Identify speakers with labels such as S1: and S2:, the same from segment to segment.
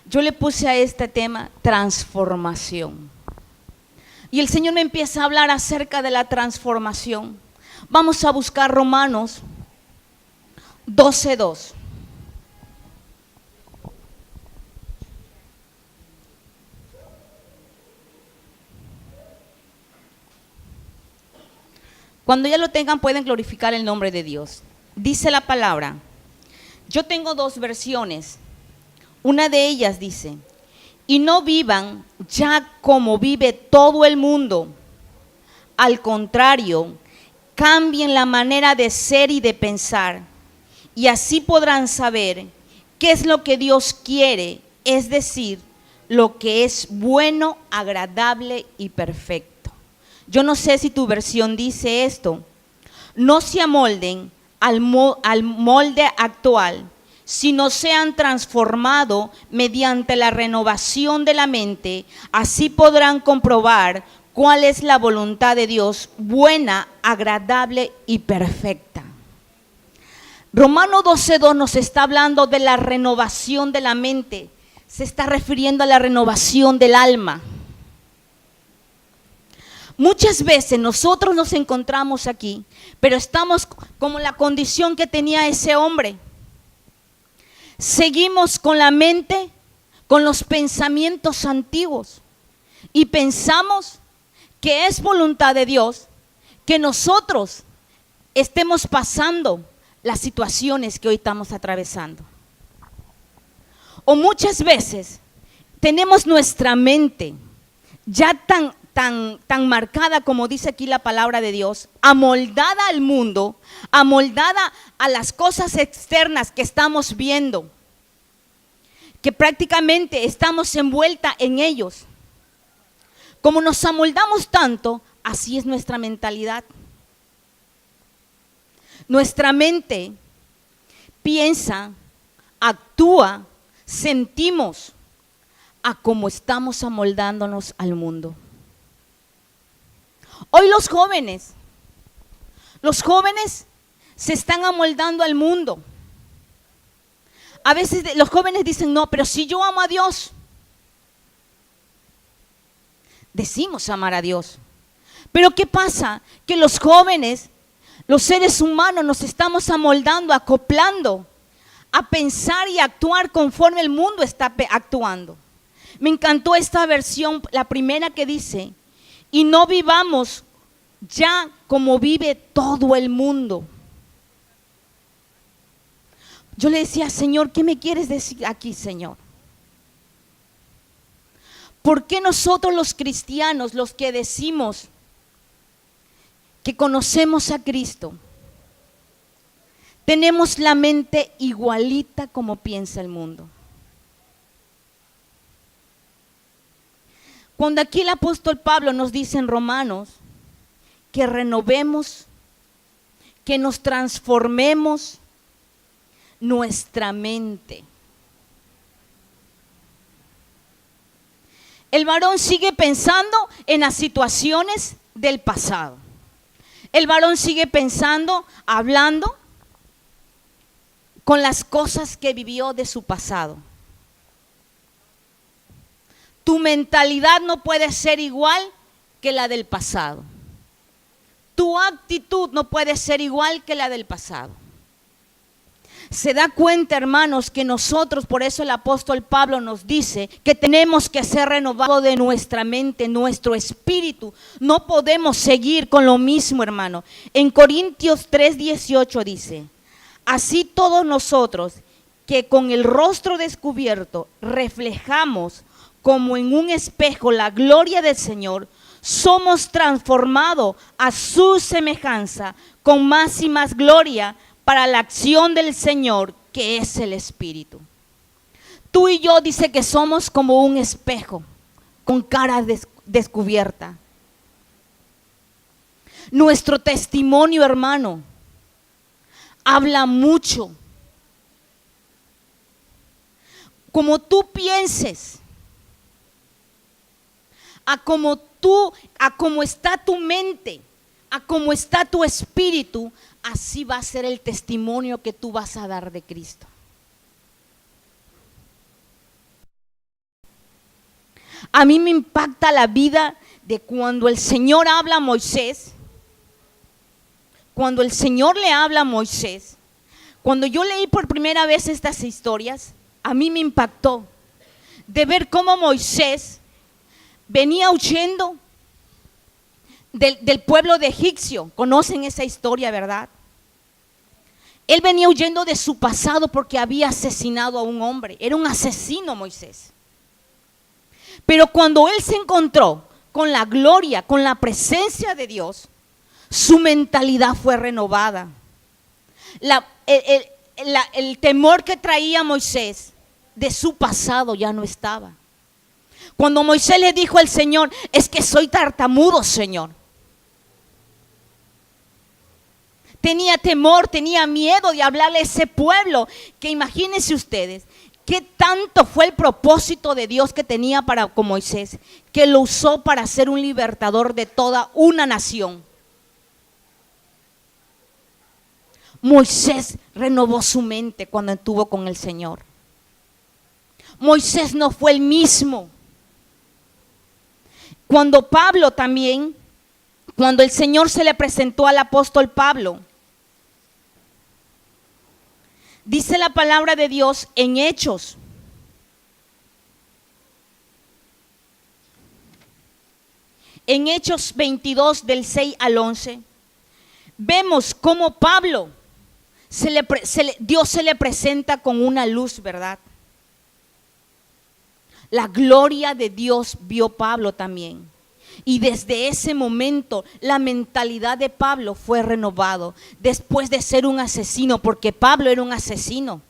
S1: yo le puse a este tema transformación. Y el Señor me empieza a hablar acerca de la transformación. Vamos a buscar Romanos 12:2. Cuando ya lo tengan pueden glorificar el nombre de Dios. Dice la palabra, yo tengo dos versiones. Una de ellas dice, y no vivan ya como vive todo el mundo. Al contrario, cambien la manera de ser y de pensar. Y así podrán saber qué es lo que Dios quiere, es decir, lo que es bueno, agradable y perfecto. Yo no sé si tu versión dice esto. No se amolden al molde actual, sino sean transformados mediante la renovación de la mente. Así podrán comprobar cuál es la voluntad de Dios, buena, agradable y perfecta. Romanos 12:2 nos está hablando de la renovación de la mente. Se está refiriendo a la renovación del alma. Muchas veces nosotros nos encontramos aquí, pero estamos como la condición que tenía ese hombre. Seguimos con la mente, con los pensamientos antiguos y pensamos que es voluntad de Dios que nosotros estemos pasando las situaciones que hoy estamos atravesando. O muchas veces tenemos nuestra mente ya tan marcada, como dice aquí la palabra de Dios, amoldada al mundo, amoldada a las cosas externas que estamos viendo, que prácticamente estamos envuelta en ellos. Como nos amoldamos tanto, así es nuestra mentalidad. Nuestra mente piensa, actúa, sentimos a cómo estamos amoldándonos al mundo. Hoy los jóvenes se están amoldando al mundo. A veces los jóvenes dicen, no, pero si yo amo a Dios. Decimos amar a Dios. Pero ¿qué pasa? Que los jóvenes, los seres humanos, nos estamos amoldando, acoplando a pensar y actuar conforme el mundo está actuando. Me encantó esta versión, la primera que dice, y no vivamos ya como vive todo el mundo. Yo le decía, Señor, ¿qué me quieres decir aquí, Señor? ¿Por qué nosotros los cristianos, los que decimos que conocemos a Cristo, tenemos la mente igualita como piensa el mundo? Cuando aquí el apóstol Pablo nos dice en Romanos que renovemos, que nos transformemos nuestra mente. El varón sigue pensando en las situaciones del pasado. El varón sigue pensando, hablando con las cosas que vivió de su pasado. Tu mentalidad no puede ser igual que la del pasado. Tu actitud no puede ser igual que la del pasado. Se da cuenta, hermanos, que nosotros, por eso el apóstol Pablo nos dice que tenemos que ser renovados de nuestra mente, nuestro espíritu. No podemos seguir con lo mismo, hermano. En Corintios 3:18 dice, así todos nosotros que con el rostro descubierto reflejamos como en un espejo la gloria del Señor, somos transformados a su semejanza con más y más gloria para la acción del Señor, que es el Espíritu. Tú y yo dice que somos como un espejo con cara descubierta. Nuestro testimonio, hermano, habla mucho. Como tú pienses, a cómo está tu mente, a cómo está tu espíritu, así va a ser el testimonio que tú vas a dar de Cristo. a mí me impacta la vida de cuando el Señor habla a Moisés. Cuando el Señor le habla a Moisés, cuando yo leí por primera vez estas historias, a mí me impactó de ver cómo Moisés venía huyendo del pueblo de egipcio. Conocen esa historia, ¿verdad? Él venía huyendo de su pasado porque había asesinado a un hombre. Era un asesino Moisés. Pero cuando él se encontró con la gloria, con la presencia de Dios, su mentalidad fue renovada. El temor que traía Moisés de su pasado ya no estaba. Cuando Moisés le dijo al Señor, es que soy tartamudo, Señor. Tenía temor, tenía miedo de hablarle a ese pueblo, que imagínense ustedes, qué tanto fue el propósito de Dios que tenía para con Moisés, que lo usó para ser un libertador de toda una nación. Moisés renovó su mente cuando estuvo con el Señor. Moisés no fue el mismo. Cuando Pablo también, cuando el Señor se le presentó al apóstol Pablo, dice la palabra de Dios en Hechos. En Hechos 22 del 6 al 11, vemos cómo Pablo, Dios se le presenta con una luz, ¿verdad? La gloria de Dios vio Pablo también. Y desde ese momento la mentalidad de Pablo fue renovado. Después de ser un asesino, porque Pablo era un asesino.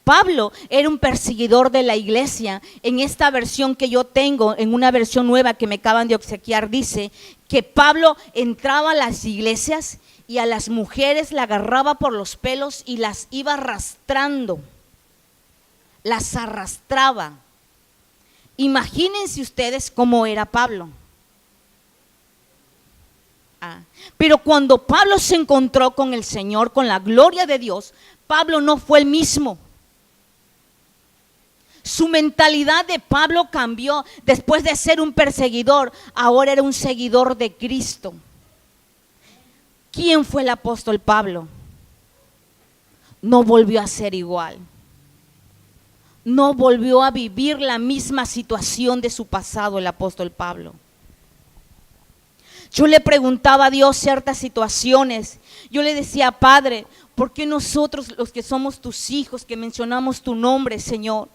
S1: Pablo era un perseguidor de la iglesia. En esta versión que yo tengo, en una versión nueva que me acaban de obsequiar, dice que Pablo entraba a las iglesias y a las mujeres la agarraba por los pelos y las iba arrastrando. Las arrastraba. Imagínense ustedes cómo era Pablo. Pero cuando Pablo se encontró con el Señor, con la gloria de Dios, Pablo no fue el mismo. Su mentalidad de Pablo cambió. Después de ser un perseguidor, ahora era un seguidor de Cristo. ¿Quién fue el apóstol Pablo? No volvió a ser igual. No volvió a vivir la misma situación de su pasado el apóstol Pablo. Yo le preguntaba a Dios ciertas situaciones. Yo le decía, Padre, ¿por qué nosotros los que somos tus hijos, que mencionamos tu nombre, Señor?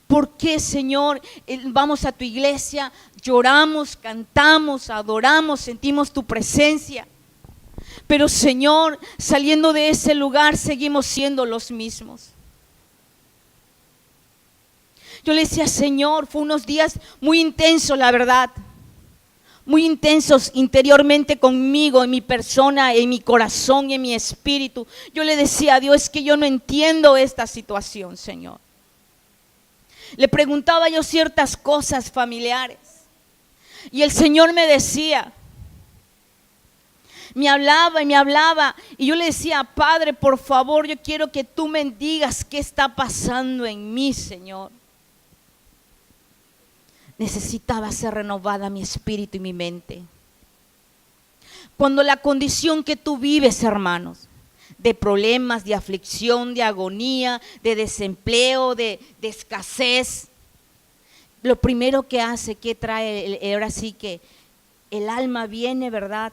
S1: ¿Por qué, Señor, vamos a tu iglesia, lloramos, cantamos, adoramos, sentimos tu presencia? Pero, Señor, saliendo de ese lugar seguimos siendo los mismos. Yo le decía, Señor, fue unos días muy intensos, la verdad. Muy intensos interiormente conmigo, en mi persona, en mi corazón, en mi espíritu. Yo le decía a Dios, es que yo no entiendo esta situación, Señor. Le preguntaba yo ciertas cosas familiares. Y el Señor me decía, me hablaba. Y yo le decía, Padre, por favor, yo quiero que tú me digas qué está pasando en mí, Señor. Necesitaba ser renovada mi espíritu y mi mente. Cuando la condición que tú vives, hermanos, de problemas, de aflicción, de agonía, de desempleo, de escasez, lo primero que hace, que trae, ahora sí que el alma viene, ¿verdad?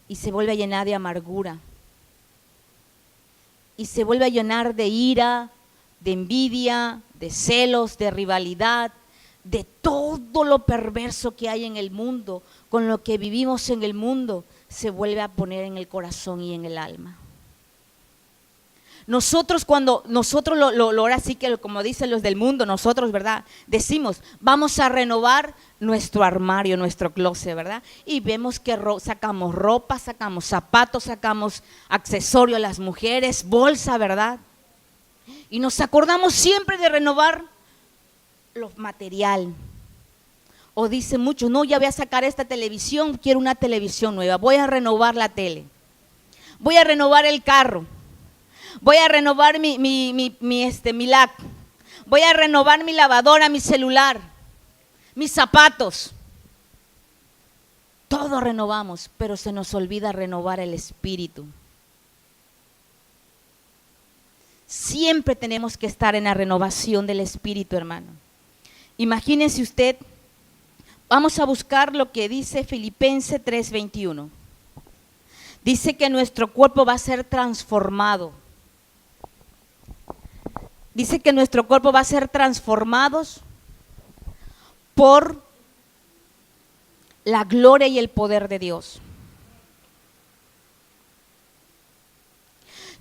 S1: Y se vuelve a llenar de amargura. Y se vuelve a llenar de ira, de envidia, de celos, de rivalidad, de todo lo perverso que hay en el mundo, con lo que vivimos en el mundo, se vuelve a poner en el corazón y en el alma. Nosotros ahora sí que como dicen los del mundo, nosotros, ¿verdad? Decimos, vamos a renovar nuestro armario, nuestro closet, ¿verdad? Y vemos que sacamos ropa, sacamos zapatos, sacamos accesorios a las mujeres, bolsa, ¿verdad? Y nos acordamos siempre de renovar lo material. O dicen muchos, no, ya voy a sacar esta televisión, quiero una televisión nueva, voy a renovar la tele, voy a renovar el carro, voy a renovar mi LAC, voy a renovar mi lavadora, mi celular. mis zapatos. Todo renovamos, pero se nos olvida renovar el espíritu. Siempre tenemos que estar en la renovación del espíritu, hermano. Imagínese usted, vamos a buscar lo que dice Filipenses 3:21. Dice que nuestro cuerpo va a ser transformado. Dice que nuestro cuerpo va a ser transformado por la gloria y el poder de Dios.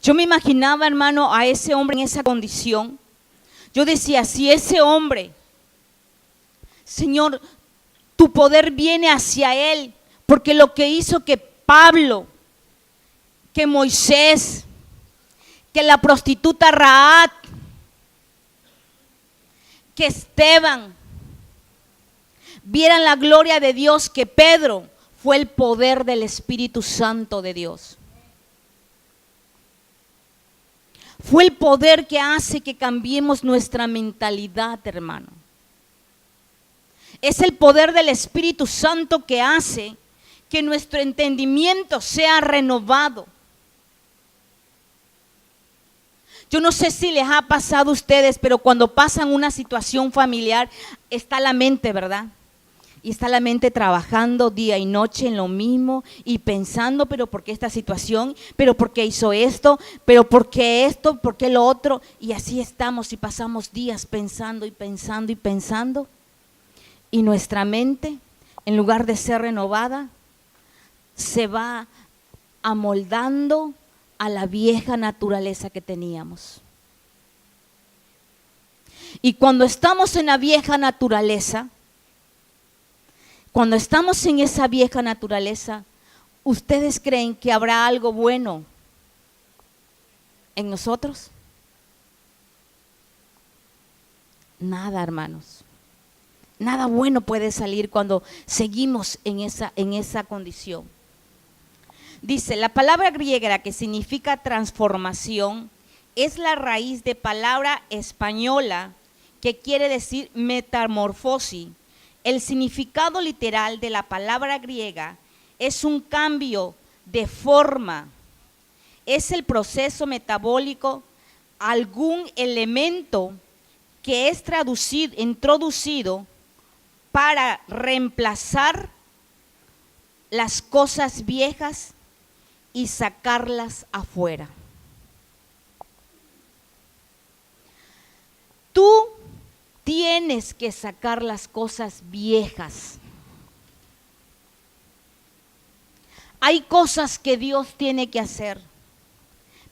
S1: Yo me imaginaba, hermano, a ese hombre en esa condición. Yo decía, si ese hombre, Señor, tu poder viene hacia él, porque lo que hizo que Pablo, que Moisés, que la prostituta Rahab, que Esteban vieran la gloria de Dios, que Pedro, fue el poder del Espíritu Santo de Dios. Fue el poder que hace que cambiemos nuestra mentalidad, hermano. Es el poder del Espíritu Santo que hace que nuestro entendimiento sea renovado. Yo no sé si les ha pasado a ustedes, pero cuando pasan una situación familiar, está la mente, ¿verdad? Y está la mente trabajando día y noche en lo mismo y pensando, pero ¿por qué esta situación? ¿Pero por qué hizo esto? ¿Pero por qué esto? ¿Por qué lo otro? Y así estamos y pasamos días pensando y pensando y pensando. Y nuestra mente, en lugar de ser renovada, se va amoldando a la vieja naturaleza que teníamos. Y cuando estamos en la vieja naturaleza, cuando estamos en esa vieja naturaleza, ¿ustedes creen que habrá algo bueno en nosotros? Nada, hermanos. Nada bueno puede salir cuando seguimos en esa condición. Dice, la palabra griega que significa transformación es la raíz de palabra española que quiere decir metamorfosis. El significado literal de la palabra griega es un cambio de forma. Es el proceso metabólico, algún elemento que es introducido para reemplazar las cosas viejas y sacarlas afuera. Tú tienes que sacar las cosas viejas. Hay cosas que Dios tiene que hacer,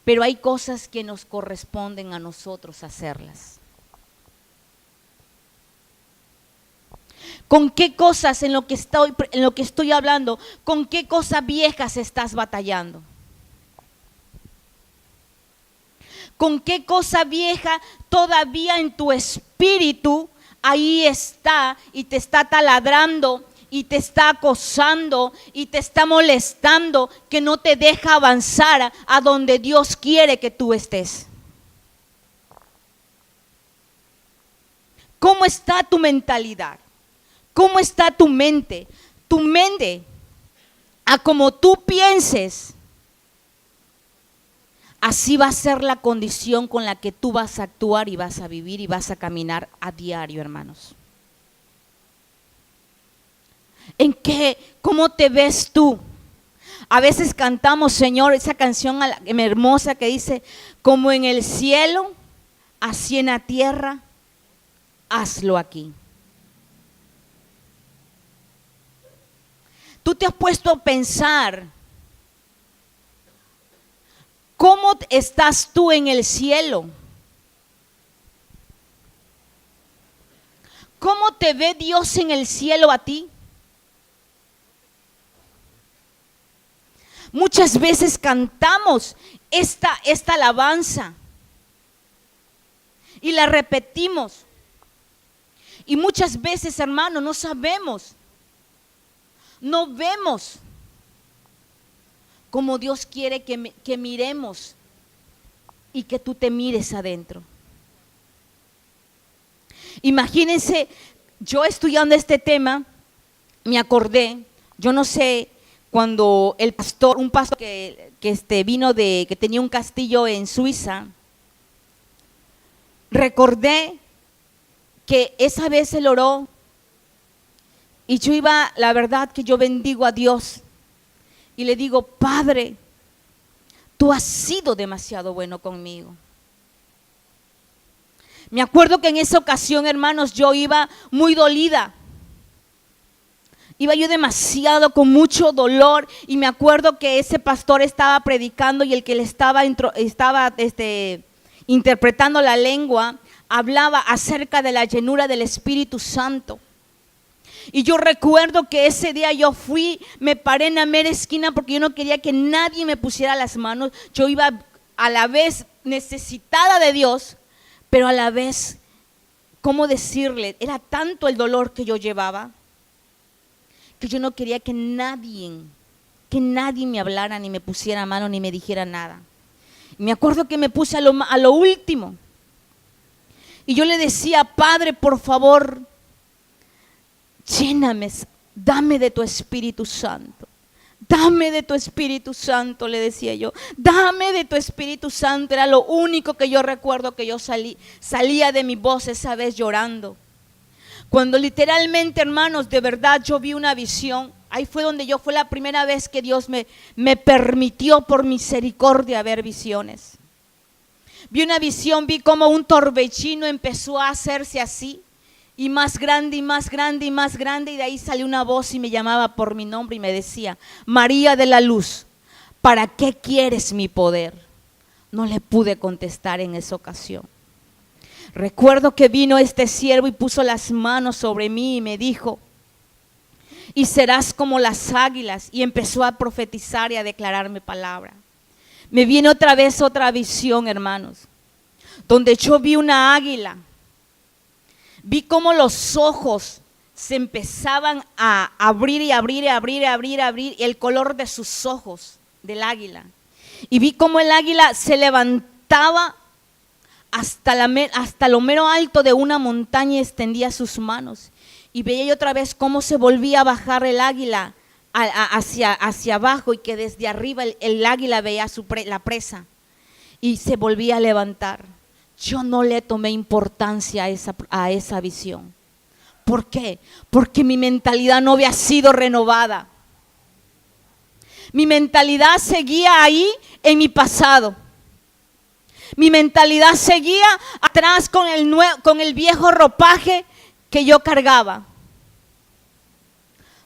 S1: pero hay cosas que nos corresponden a nosotros hacerlas. ¿Con qué cosas en lo que estoy hablando? ¿Con qué cosas viejas estás batallando? ¿Con qué cosa vieja todavía en tu espíritu ahí está y te está taladrando y te está acosando y te está molestando, que no te deja avanzar a donde Dios quiere que tú estés? ¿Cómo está tu mentalidad? ¿Cómo está tu mente? Tu mente, a como tú pienses, así va a ser la condición con la que tú vas a actuar y vas a vivir y vas a caminar a diario, hermanos. ¿Cómo te ves tú? A veces cantamos, Señor, esa canción hermosa que dice, como en el cielo, así en la tierra, hazlo aquí. Tú te has puesto a pensar, ¿cómo estás tú en el cielo? ¿Cómo te ve Dios en el cielo a ti? Muchas veces cantamos esta alabanza y la repetimos. Y muchas veces, hermano, no sabemos, no vemos como Dios quiere que miremos y que tú te mires adentro. Imagínense yo estudiando este tema, me acordé, yo no sé, cuando un pastor que vino que tenía un castillo en Suiza, recordé que esa vez él oró y yo iba, la verdad que yo bendigo a Dios y le digo, Padre, tú has sido demasiado bueno conmigo. Me acuerdo que en esa ocasión, hermanos, yo iba muy dolida. Iba yo demasiado con mucho dolor y me acuerdo que ese pastor estaba predicando y el que le estaba interpretando la lengua hablaba acerca de la llenura del Espíritu Santo. Y yo recuerdo que ese día yo fui, me paré en la mera esquina porque yo no quería que nadie me pusiera las manos. Yo iba a la vez necesitada de Dios, pero a la vez, ¿cómo decirle? Era tanto el dolor que yo llevaba que yo no quería que nadie me hablara, ni me pusiera mano, ni me dijera nada. Y me acuerdo que me puse a lo último. Y yo le decía, Padre, por favor, lléname, dame de tu Espíritu Santo. Dame de tu Espíritu Santo, le decía yo. Dame de tu Espíritu Santo. Era lo único que yo recuerdo que yo salía de mi voz esa vez llorando. Cuando literalmente, hermanos, de verdad yo vi una visión. Ahí fue donde fue la primera vez que Dios me permitió por misericordia ver visiones. Vi una visión, vi como un torbellino empezó a hacerse así. Y más grande, y más grande, y más grande. Y de ahí salió una voz y me llamaba por mi nombre y me decía, María de la Luz, ¿para qué quieres mi poder? No le pude contestar en esa ocasión. Recuerdo que vino este siervo y puso las manos sobre mí y me dijo, y serás como las águilas. Y empezó a profetizar y a declararme palabra. Me viene otra vez otra visión, hermanos, donde yo vi una águila. Vi cómo los ojos se empezaban a abrir y abrir y abrir y abrir y abrir, el color de sus ojos del águila. Y vi cómo el águila se levantaba hasta lo mero alto de una montaña y extendía sus manos. Y veía yo otra vez cómo se volvía a bajar el águila hacia abajo y que desde arriba el águila veía la presa y se volvía a levantar. Yo no le tomé importancia a esa visión. ¿Por qué? Porque mi mentalidad no había sido renovada. Mi mentalidad seguía ahí en mi pasado. Mi mentalidad seguía atrás con el viejo ropaje que yo cargaba.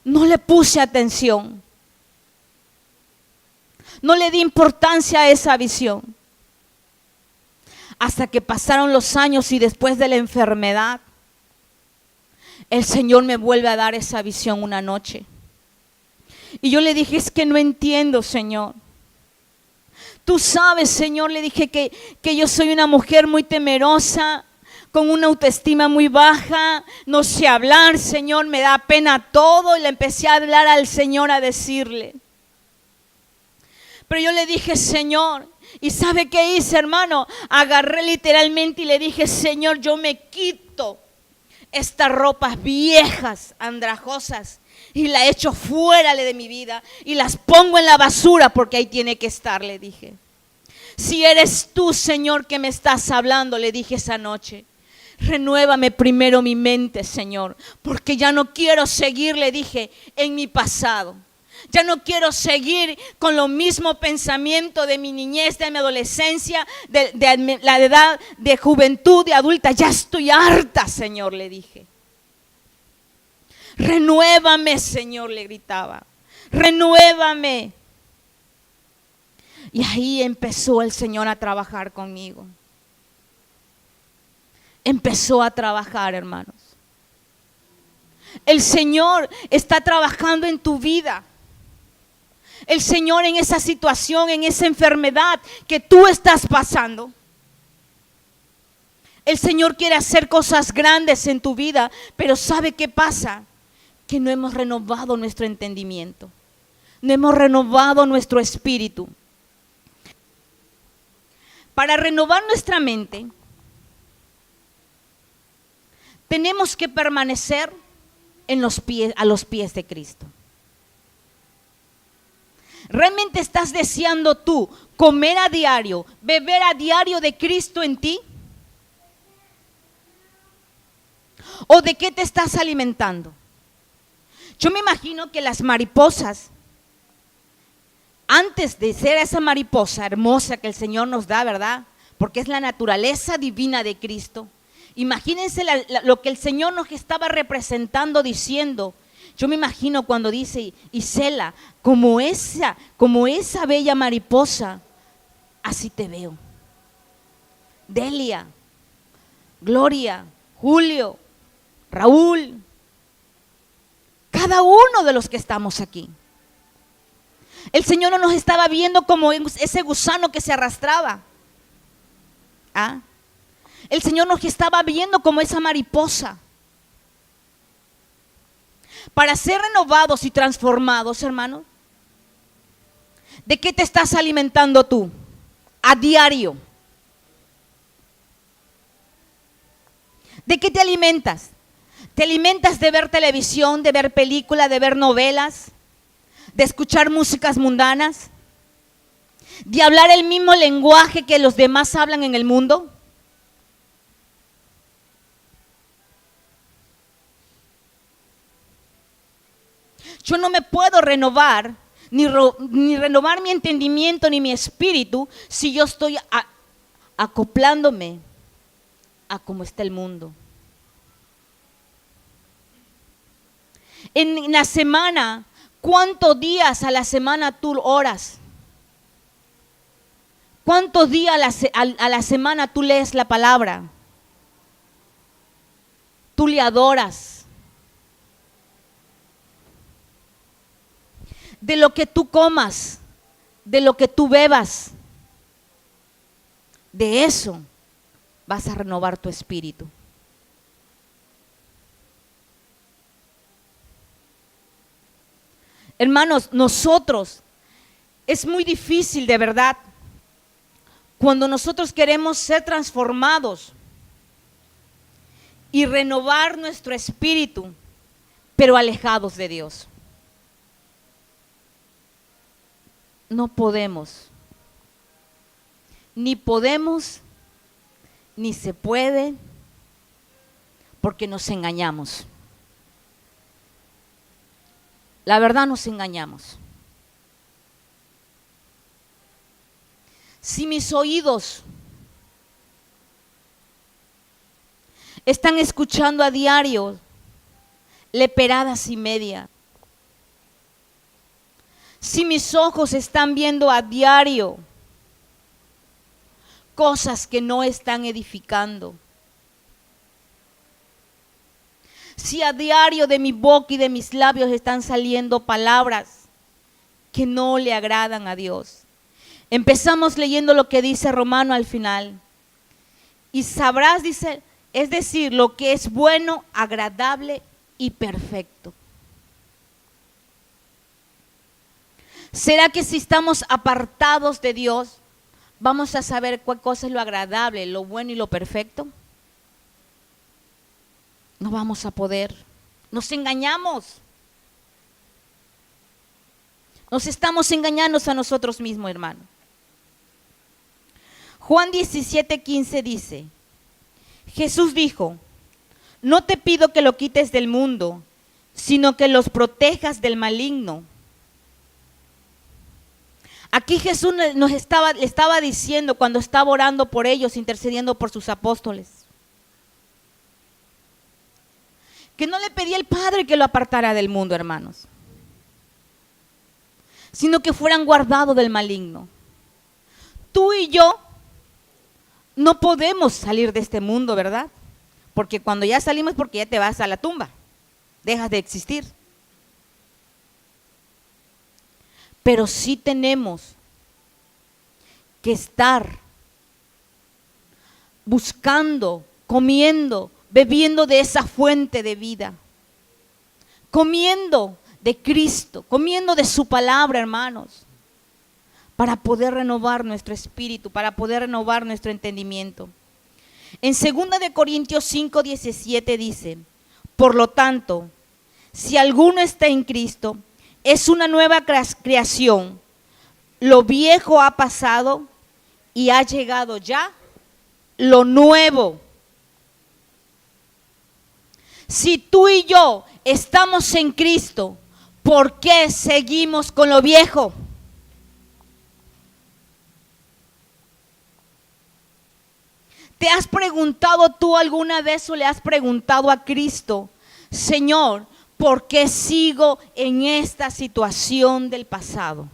S1: No le puse atención. No le di importancia a esa visión. Hasta que pasaron los años y después de la enfermedad, el Señor me vuelve a dar esa visión una noche. Y yo le dije, es que no entiendo, Señor. Tú sabes, Señor, le dije que yo soy una mujer muy temerosa, con una autoestima muy baja, no sé hablar, Señor, me da pena todo. Y le empecé a hablar al Señor, a decirle. Pero yo le dije, Señor, ¿y sabe qué hice, hermano? Agarré literalmente y le dije, Señor, yo me quito estas ropas viejas, andrajosas, y las echo fuera de mi vida y las pongo en la basura porque ahí tiene que estar, le dije. Si eres tú, Señor, que me estás hablando, le dije esa noche, renuévame primero mi mente, Señor, porque ya no quiero seguir, le dije, en mi pasado. Ya no quiero seguir con lo mismo pensamiento de mi niñez, de mi adolescencia, de la edad de juventud, de adulta. Ya estoy harta, Señor, le dije. Renuévame, Señor, le gritaba. Renuévame. Y ahí empezó el Señor a trabajar conmigo. Empezó a trabajar, hermanos. El Señor está trabajando en tu vida. El Señor en esa situación, en esa enfermedad que tú estás pasando. El Señor quiere hacer cosas grandes en tu vida, pero ¿sabe qué pasa? Que no hemos renovado nuestro entendimiento. No hemos renovado nuestro espíritu. Para renovar nuestra mente, tenemos que permanecer a los pies de Cristo. ¿Realmente estás deseando tú comer a diario, beber a diario de Cristo en ti? ¿O de qué te estás alimentando? Yo me imagino que las mariposas, antes de ser esa mariposa hermosa que el Señor nos da, ¿verdad? Porque es la naturaleza divina de Cristo. Imagínense lo que el Señor nos estaba representando diciendo. Yo me imagino cuando dice, Isela, como esa bella mariposa, así te veo. Delia, Gloria, Julio, Raúl, cada uno de los que estamos aquí. El Señor no nos estaba viendo como ese gusano que se arrastraba. ¿Ah? El Señor nos estaba viendo como esa mariposa. Para ser renovados y transformados, hermanos, ¿de qué te estás alimentando tú a diario? ¿De qué te alimentas? ¿Te alimentas de ver televisión, de ver películas, de ver novelas, de escuchar músicas mundanas, de hablar el mismo lenguaje que los demás hablan en el mundo? Yo no me puedo renovar, ni renovar mi entendimiento, ni mi espíritu, si yo estoy acoplándome a cómo está el mundo. En la semana, ¿cuántos días a la semana tú oras? ¿Cuántos días a la semana tú lees la palabra? Tú le adoras. De lo que tú comas, de lo que tú bebas, de eso vas a renovar tu espíritu. Hermanos, nosotros, es muy difícil de verdad, cuando nosotros queremos ser transformados y renovar nuestro espíritu, pero alejados de Dios. No podemos, ni se puede, porque nos engañamos. La verdad, nos engañamos. Si mis oídos están escuchando a diario leperadas y media, si mis ojos están viendo a diario cosas que no están edificando, si a diario de mi boca y de mis labios están saliendo palabras que no le agradan a Dios. Empezamos leyendo lo que dice Romano al final. Y sabrás, dice, es decir, lo que es bueno, agradable y perfecto. ¿Será que si estamos apartados de Dios, vamos a saber cuál cosa es lo agradable, lo bueno y lo perfecto? No vamos a poder. Nos engañamos. Nos estamos engañando a nosotros mismos, hermano. Juan 17:15 dice, Jesús dijo, no te pido que lo quites del mundo, sino que los protejas del maligno. Aquí Jesús le estaba diciendo cuando estaba orando por ellos, intercediendo por sus apóstoles, que no le pedía al Padre que lo apartara del mundo, hermanos, sino que fueran guardados del maligno. Tú y yo no podemos salir de este mundo, ¿verdad? Porque cuando ya salimos, porque ya te vas a la tumba, dejas de existir. Pero sí tenemos que estar buscando, comiendo, bebiendo de esa fuente de vida, comiendo de Cristo, comiendo de su palabra, hermanos, para poder renovar nuestro espíritu, para poder renovar nuestro entendimiento. En 2 de Corintios 5:17 dice, por lo tanto, si alguno está en Cristo, es una nueva creación. Lo viejo ha pasado y ha llegado ya lo nuevo. Si tú y yo estamos en Cristo, ¿por qué seguimos con lo viejo? ¿Te has preguntado tú alguna vez o le has preguntado a Cristo, Señor, ¿por qué sigo en esta situación del pasado?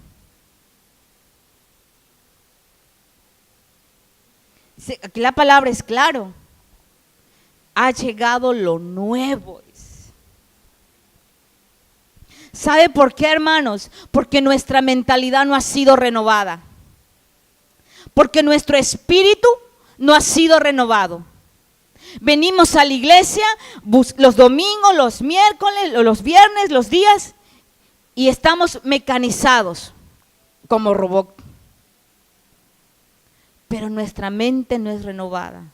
S1: Aquí la palabra es claro. Ha llegado lo nuevo. ¿Sabe por qué, hermanos? Porque nuestra mentalidad no ha sido renovada. Porque nuestro espíritu no ha sido renovado. Venimos a la iglesia los domingos, los miércoles, los viernes, los días, y estamos mecanizados como robot. Pero nuestra mente no es renovada.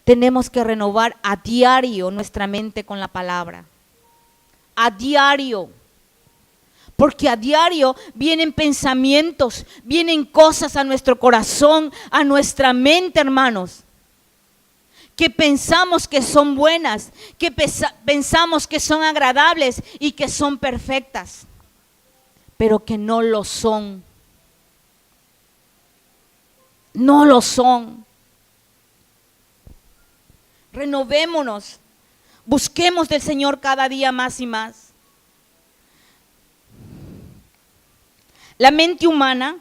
S1: Tenemos que renovar a diario nuestra mente con la palabra. A diario. Porque a diario vienen pensamientos, vienen cosas a nuestro corazón, a nuestra mente, hermanos, que pensamos que son buenas, que pensamos que son agradables y que son perfectas, pero que no lo son. No lo son. Renovémonos, busquemos del Señor cada día más y más. La mente humana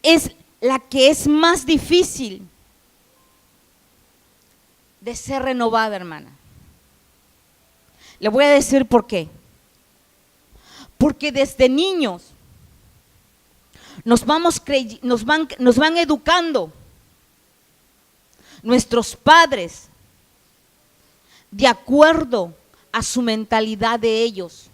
S1: es la que es más difícil de ser renovada, hermana. Le voy a decir por qué. Porque desde niños nos van educando nuestros padres de acuerdo a su mentalidad de ellos.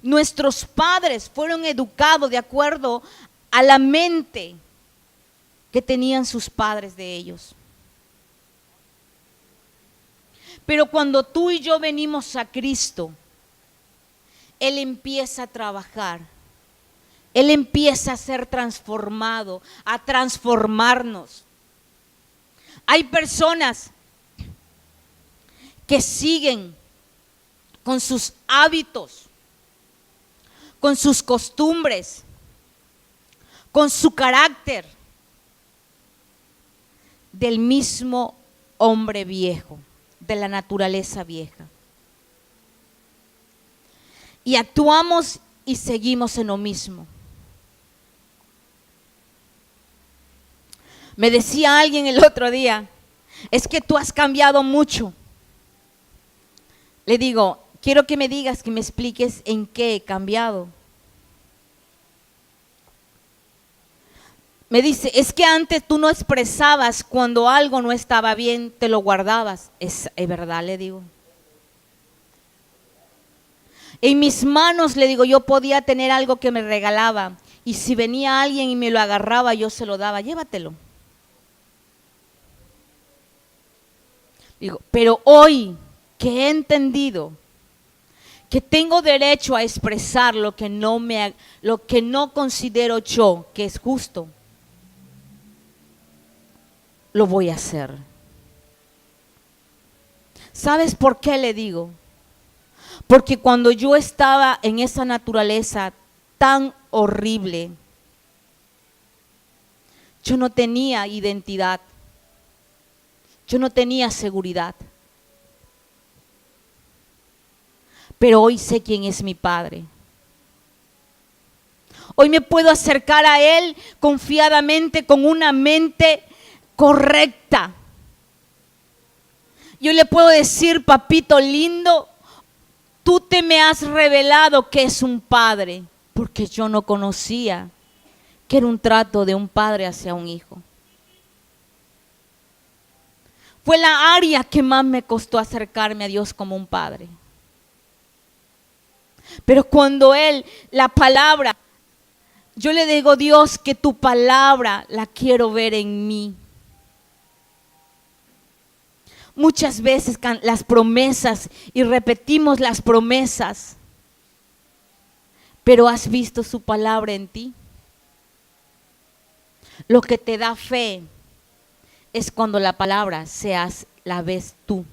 S1: Nuestros padres fueron educados de acuerdo a la mente que tenían sus padres de ellos. Pero cuando tú y yo venimos a Cristo, Él empieza a trabajar. Él empieza a ser transformado, a transformarnos. Hay personas que siguen con sus hábitos, con sus costumbres, con su carácter del mismo hombre viejo, de la naturaleza vieja. Y actuamos y seguimos en lo mismo. Me decía alguien el otro día, es que tú has cambiado mucho. Le digo, quiero que me digas, que me expliques en qué he cambiado. Me dice, es que antes tú no expresabas cuando algo no estaba bien, te lo guardabas. Es verdad, le digo. En mis manos, le digo, yo podía tener algo que me regalaba. Y si venía alguien y me lo agarraba, yo se lo daba, llévatelo. Digo, pero hoy que he entendido que tengo derecho a expresar lo que no considero yo que es justo, lo voy a hacer. ¿Sabes por qué le digo? Porque cuando yo estaba en esa naturaleza tan horrible, yo no tenía identidad. Yo no tenía seguridad. Pero hoy sé quién es mi Padre. Hoy me puedo acercar a Él confiadamente con una mente correcta. Yo le puedo decir, papito lindo, tú te me has revelado que es un padre, porque yo no conocía que era un trato de un padre hacia un hijo. Fue la área que más me costó acercarme a Dios como un padre. Pero cuando la palabra Yo le digo, Dios, que tu palabra la quiero ver en mí. Muchas veces las promesas y repetimos las promesas, pero ¿has visto su palabra en ti? Lo que te da fe es cuando la palabra la ves tú.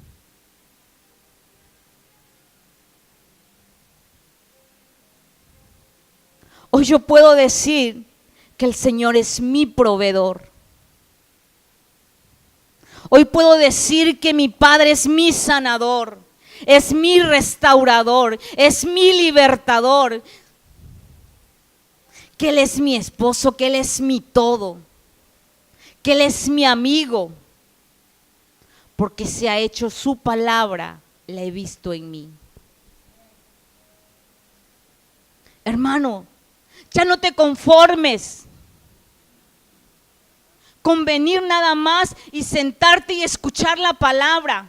S1: Hoy yo puedo decir que el Señor es mi proveedor. Hoy puedo decir que mi Padre es mi sanador, es mi restaurador, es mi libertador, que Él es mi esposo, que Él es mi todo, que Él es mi amigo, porque se ha hecho su palabra, la he visto en mí. Hermano, ya no te conformes con venir nada más y sentarte y escuchar la palabra.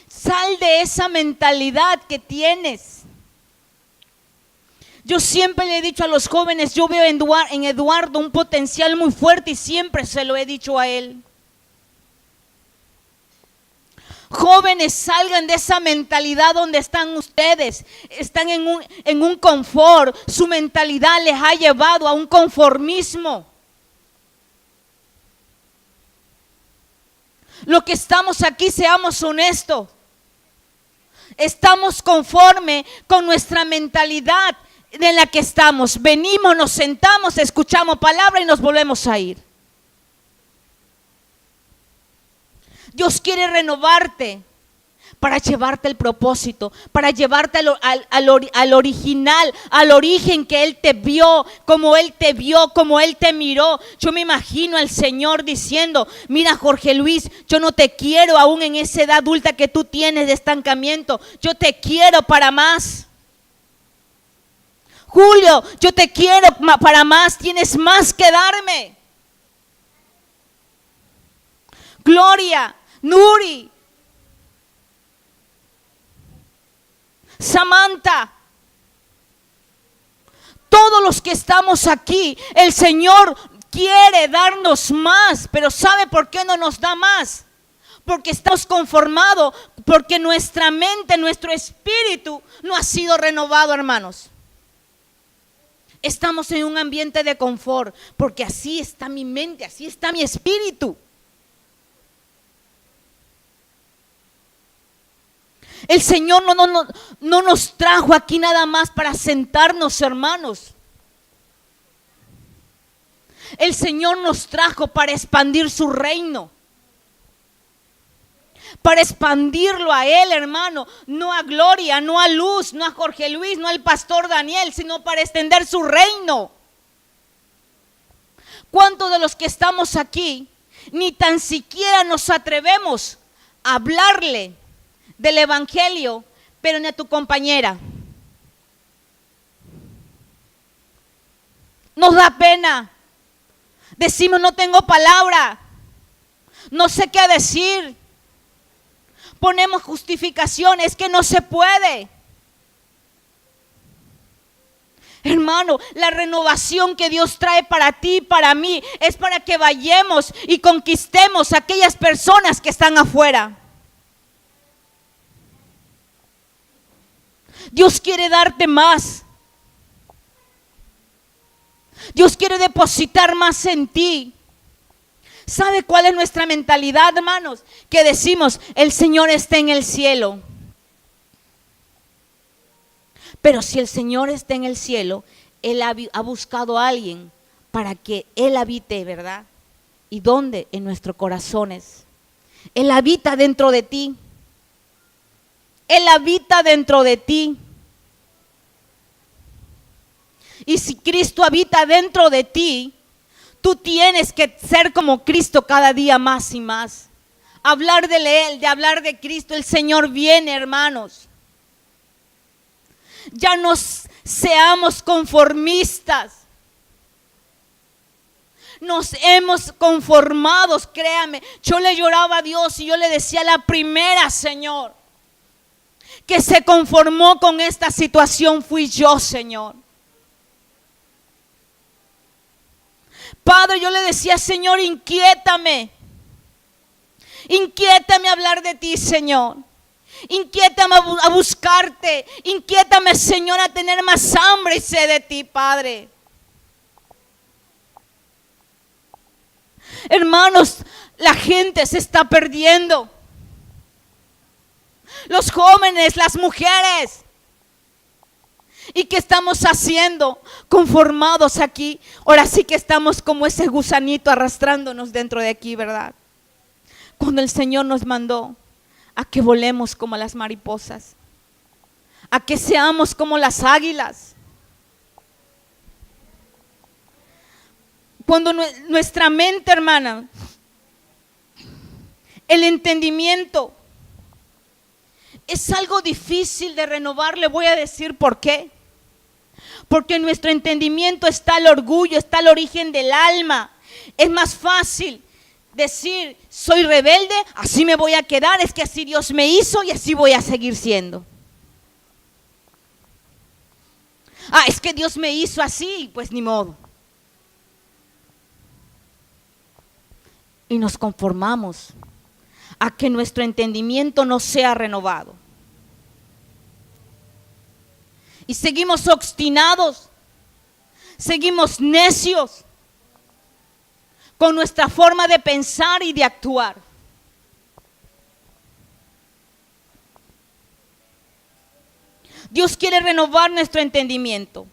S1: Sal de esa mentalidad que tienes. Yo siempre le he dicho a los jóvenes, yo veo en Eduardo un potencial muy fuerte y siempre se lo he dicho a él. Jóvenes, salgan de esa mentalidad donde están ustedes. Están en un confort. Su mentalidad les ha llevado a un conformismo. Lo que estamos aquí, seamos honestos. Estamos conforme con nuestra mentalidad en la que estamos. Venimos, nos sentamos, escuchamos palabra y nos volvemos a ir. Dios quiere renovarte para llevarte el propósito, para llevarte al original, al origen que Él te vio, como Él te miró. Yo me imagino al Señor diciendo, mira Jorge Luis, yo no te quiero aún en esa edad adulta que tú tienes de estancamiento, yo te quiero para más. Julio, yo te quiero para más, tienes más que darme. Gloria, Nuri, Samantha, todos los que estamos aquí, el Señor quiere darnos más, pero ¿sabe por qué no nos da más? Porque estamos conformados, porque nuestra mente, nuestro espíritu no ha sido renovado, hermanos. Estamos en un ambiente de confort, porque así está mi mente, así está mi espíritu. El Señor no nos trajo aquí nada más para sentarnos, hermanos. El Señor nos trajo para expandir su reino. Para expandirlo a Él, hermano. No a Gloria, no a Luz, no a Jorge Luis, no al pastor Daniel, sino para extender su reino. ¿Cuántos de los que estamos aquí ni tan siquiera nos atrevemos a hablarle del evangelio, pero ni a tu compañera? Nos da pena. Decimos, no tengo palabra, no sé qué decir. Ponemos justificaciones, que no se puede. Hermano, la renovación que Dios trae para ti y para mí es para que vayamos y conquistemos a aquellas personas que están afuera. Dios quiere darte más. Dios quiere depositar más en ti. ¿Sabe cuál es nuestra mentalidad, hermanos? Que decimos, el Señor está en el cielo. Pero si el Señor está en el cielo, Él ha buscado a alguien para que Él habite, ¿verdad? ¿Y dónde? En nuestros corazones. Él habita dentro de ti. Él habita dentro de ti. Y si Cristo habita dentro de ti, tú tienes que ser como Cristo cada día más y más. Hablar de Él, de hablar de Cristo. El Señor viene, hermanos. Ya no seamos conformistas. Nos hemos conformado, créame. Yo le lloraba a Dios y yo le decía a la primera, Señor, que se conformó con esta situación fui yo, Señor. Padre, yo le decía, Señor, inquiétame a hablar de ti, Señor. Inquiétame a buscarte. Inquiétame, Señor, a tener más hambre y sed de ti, Padre. Hermanos, la gente se está perdiendo. Los jóvenes, las mujeres. ¿Y qué estamos haciendo? Conformados aquí. Ahora sí que estamos como ese gusanito arrastrándonos dentro de aquí, ¿verdad? Cuando el Señor nos mandó a que volemos como las mariposas, a que seamos como las águilas. Cuando nuestra mente, hermana, el entendimiento es algo difícil de renovar, le voy a decir por qué. Porque en nuestro entendimiento está el orgullo, está el origen del alma. Es más fácil decir, soy rebelde, así me voy a quedar, es que así Dios me hizo y así voy a seguir siendo. Es que Dios me hizo así, pues ni modo. Y nos conformamos a que nuestro entendimiento no sea renovado. Y seguimos obstinados, seguimos necios con nuestra forma de pensar y de actuar. Dios quiere renovar nuestro entendimiento.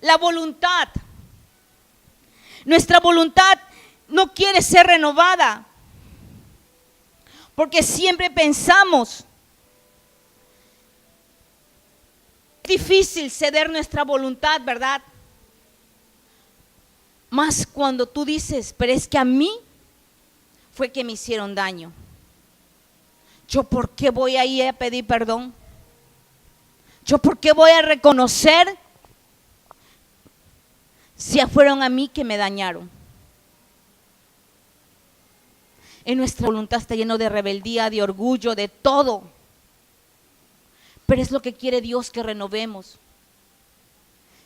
S1: La voluntad. Nuestra voluntad no quiere ser renovada, porque siempre pensamos. Es difícil ceder nuestra voluntad, ¿verdad? Más cuando tú dices, pero es que a mí fue que me hicieron daño. ¿Yo por qué voy a ir a pedir perdón? ¿Yo por qué voy a reconocer si fueron a mí que me dañaron? En nuestra voluntad está lleno de rebeldía, de orgullo, de todo. Pero es lo que quiere Dios, que renovemos.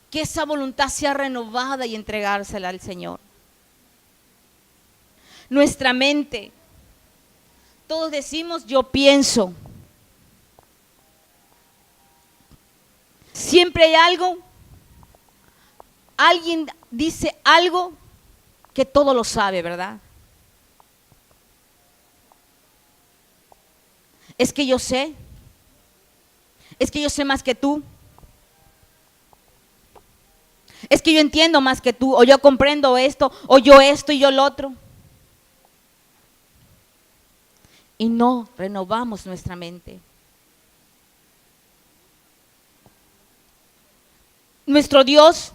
S1: Que esa voluntad sea renovada y entregársela al Señor. Nuestra mente. Todos decimos, yo pienso. Siempre hay algo. Alguien dice algo que todo lo sabe, ¿verdad? Es que yo sé. Es que yo sé más que tú. Es que yo entiendo más que tú, o yo comprendo esto, o yo esto y yo lo otro. Y no renovamos nuestra mente. Nuestro Dios,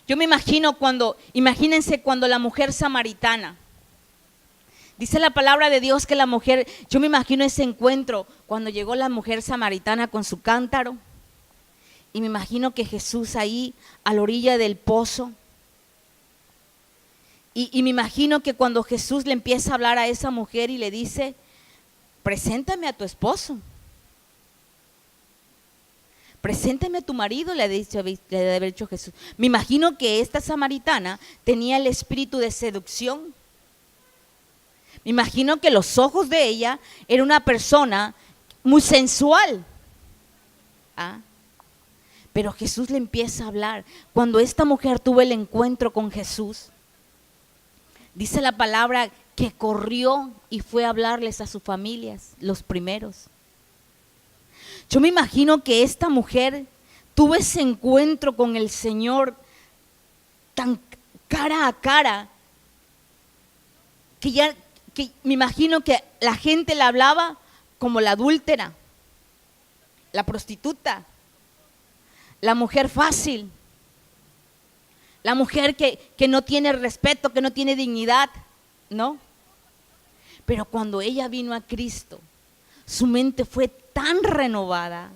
S1: yo me imagino imagínense cuando la mujer samaritana, dice la palabra de Dios que la mujer, yo me imagino ese encuentro cuando llegó la mujer samaritana con su cántaro. Y me imagino que Jesús ahí a la orilla del pozo. Y me imagino que cuando Jesús le empieza a hablar a esa mujer y le dice, preséntame a tu esposo. Preséntame a tu marido, le debe haber dicho Jesús. Me imagino que esta samaritana tenía el espíritu de seducción. Me imagino que los ojos de ella era una persona muy sensual. Pero Jesús le empieza a hablar. Cuando esta mujer tuvo el encuentro con Jesús, dice la palabra que corrió y fue a hablarles a sus familias, los primeros. Yo me imagino que esta mujer tuvo ese encuentro con el Señor tan cara a cara, que me imagino que la gente la hablaba como la adúltera, la prostituta, la mujer fácil, la mujer que no tiene respeto, que no tiene dignidad, ¿no? Pero cuando ella vino a Cristo, su mente fue tan renovada,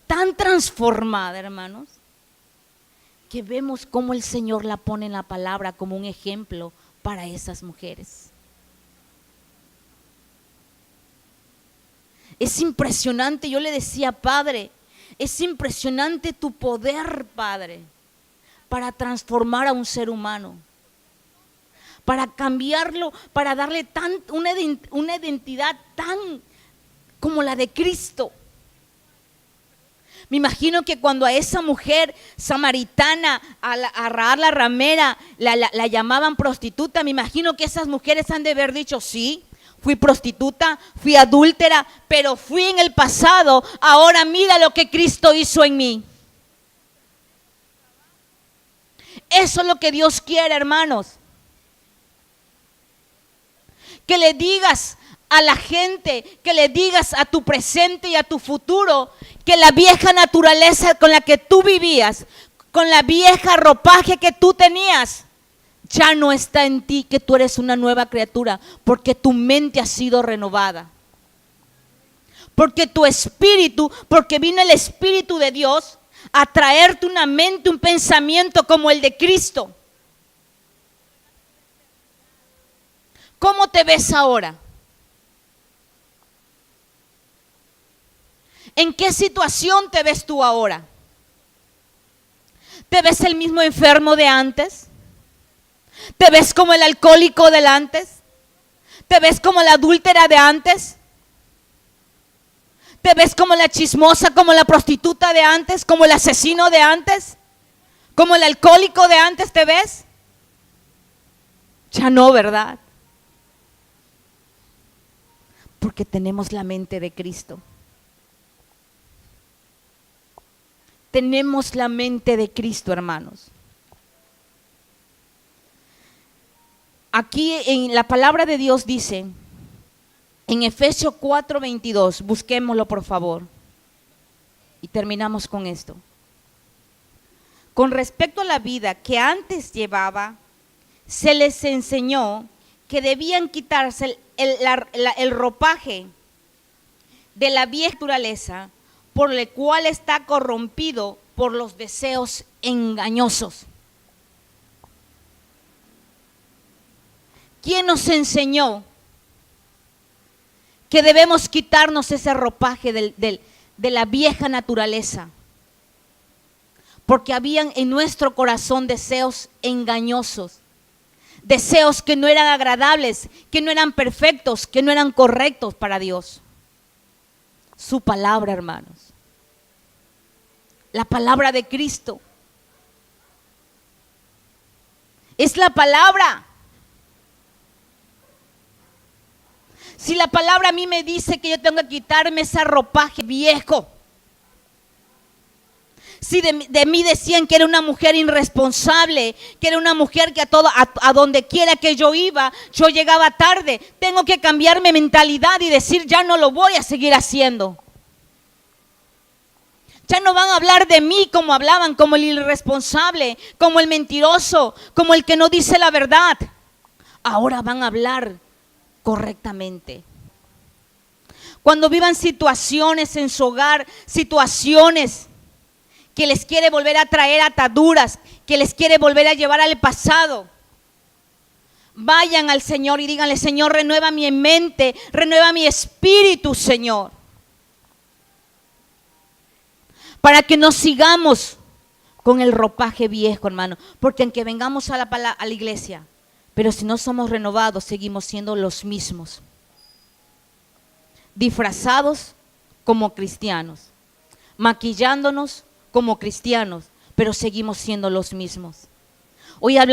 S1: tan transformada, hermanos, que vemos cómo el Señor la pone en la palabra como un ejemplo para esas mujeres. Es impresionante, yo le decía, Padre, es impresionante tu poder, Padre, para transformar a un ser humano, para cambiarlo, para darle una identidad tan como la de Cristo. Me imagino que cuando a esa mujer samaritana, a Rahab la ramera, la llamaban prostituta, me imagino que esas mujeres han de haber dicho, sí, fui prostituta, fui adúltera, pero fui en el pasado, ahora mira lo que Cristo hizo en mí. Eso es lo que Dios quiere, hermanos. Que le digas a la gente, que le digas a tu presente y a tu futuro, que la vieja naturaleza con la que tú vivías, con la vieja ropaje que tú tenías, ya no está en ti, que tú eres una nueva criatura, porque tu mente ha sido renovada. Porque tu espíritu, porque vino el Espíritu de Dios a traerte una mente, un pensamiento como el de Cristo. ¿Cómo te ves ahora? ¿En qué situación te ves tú ahora? ¿Te ves el mismo enfermo de antes? ¿Te ves como el alcohólico de antes? ¿Te ves como la adúltera de antes? ¿Te ves como la chismosa, como la prostituta de antes, como el asesino de antes? ¿Como el alcohólico de antes te ves? Ya no, ¿verdad? Porque tenemos la mente de Cristo. Tenemos la mente de Cristo, hermanos. Aquí en la palabra de Dios dice, en Efesios 4:22, busquémoslo por favor, y terminamos con esto. Con respecto a la vida que antes llevaba, se les enseñó que debían quitarse el ropaje de la vieja naturaleza, por el cual está corrompido por los deseos engañosos. ¿Quién nos enseñó que debemos quitarnos ese ropaje de la vieja naturaleza? Porque habían en nuestro corazón deseos engañosos, deseos que no eran agradables, que no eran perfectos, que no eran correctos para Dios. Su palabra, hermanos. La palabra de Cristo. Es la palabra. Si la palabra a mí me dice que yo tengo que quitarme ese ropaje viejo. Si de mí decían que era una mujer irresponsable, que era una mujer que a donde quiera que yo iba, yo llegaba tarde. Tengo que cambiar mi mentalidad y decir, ya no lo voy a seguir haciendo. Ya no van a hablar de mí como hablaban, como el irresponsable, como el mentiroso, como el que no dice la verdad. Ahora van a hablar correctamente. Cuando vivan situaciones en su hogar, situaciones que les quiere volver a traer ataduras, que les quiere volver a llevar al pasado, vayan al Señor y díganle, Señor, renueva mi mente, renueva mi espíritu, Señor, para que no sigamos con el ropaje viejo, hermano, porque aunque vengamos a la iglesia, pero si no somos renovados, seguimos siendo los mismos, disfrazados como cristianos, maquillándonos como cristianos, pero seguimos siendo los mismos. Hoy hablamos